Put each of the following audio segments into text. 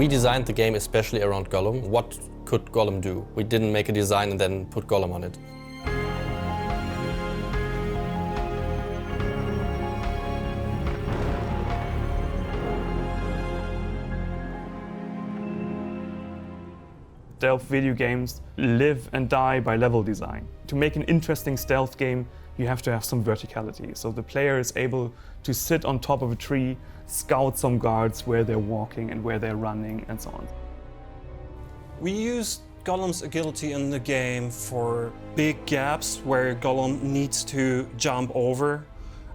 We designed the game especially around Gollum. What could Gollum do? We didn't make a design and then put Gollum on it. Stealth video games live and die by level design. To make an interesting stealth game, you have to have some verticality. So the player is able to sit on top of a tree, scout some guards where they're walking and where they're running and so on. We used Gollum's agility in the game for big gaps where Gollum needs to jump over,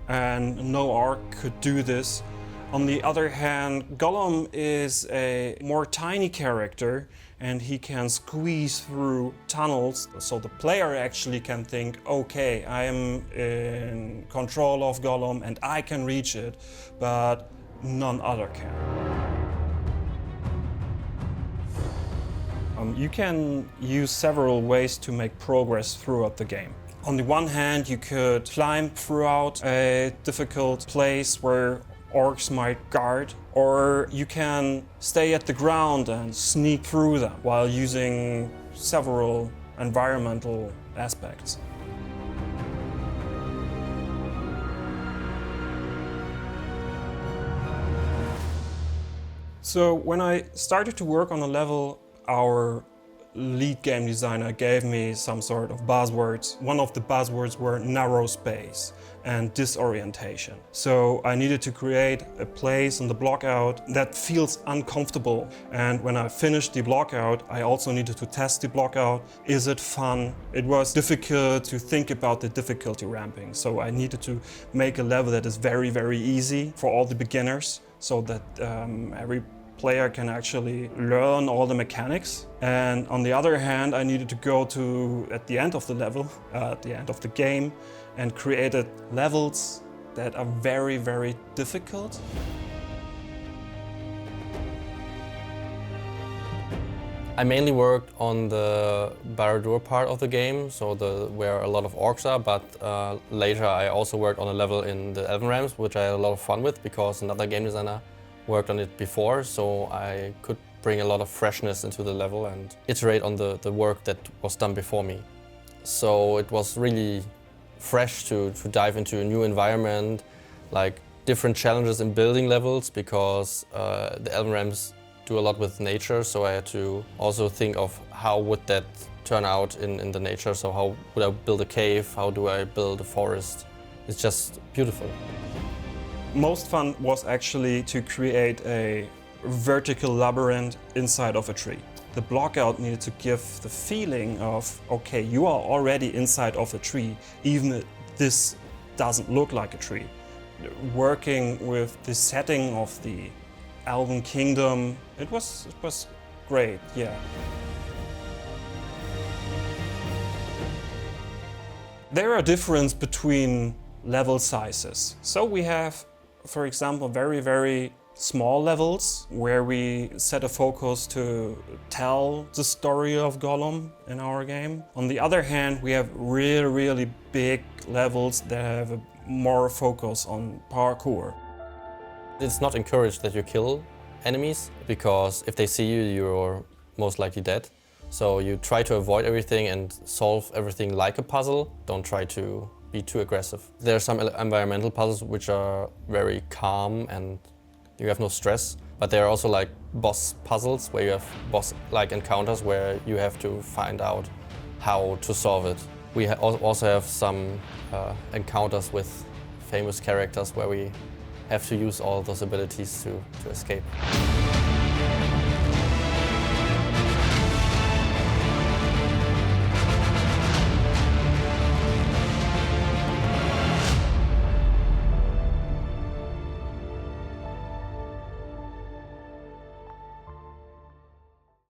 and no orc could do this. On the other hand, Gollum is a more tiny character and he can squeeze through tunnels, so the player actually can think, okay, I am in control of Gollum and I can reach it, but none other can. You can use several ways to make progress throughout the game. On the one hand, you could climb throughout a difficult place where orcs might guard, or you can stay at the ground and sneak through them while using several environmental aspects. So when I started to work on a level, our lead game designer gave me some sort of buzzwords. One of the buzzwords were narrow space and disorientation. So I needed to create a place in the blockout that feels uncomfortable. And when I finished the blockout, I also needed to test the blockout. Is it fun? It was difficult to think about the difficulty ramping. So I needed to make a level that is very, very easy for all the beginners, so that every player can actually learn all the mechanics. And on the other hand, I needed to go to, at the end of the level, at the end of the game, and created levels that are very, very difficult. I mainly worked on the Barad-dûr part of the game, so where a lot of orcs are, but later I also worked on a level in the Elven Realms, which I had a lot of fun with because another game designer worked on it before, so I could bring a lot of freshness into the level and iterate on the work that was done before me. So it was really fresh to dive into a new environment, like different challenges in building levels, because the Elven Realms do a lot with nature, so I had to also think of how would that turn out in the nature. So how would I build a cave, how do I build a forest? It's just beautiful. Most fun was actually to create a vertical labyrinth inside of a tree. The blockout needed to give the feeling of, okay, you are already inside of a tree, even if this doesn't look like a tree. Working with the setting of the Elven Kingdom, it was great, yeah. There are differences between level sizes. So we have, for example, very, very small levels where we set a focus to tell the story of Gollum in our game. On the other hand, we have really, really big levels that have a more focus on parkour. It's not encouraged that you kill enemies, because if they see you, you're most likely dead. So you try to avoid everything and solve everything like a puzzle. Don't try to be too aggressive. There are some environmental puzzles which are very calm and you have no stress, but there are also like boss puzzles where you have boss-like encounters where you have to find out how to solve it. We also have some encounters with famous characters where we have to use all those abilities to escape.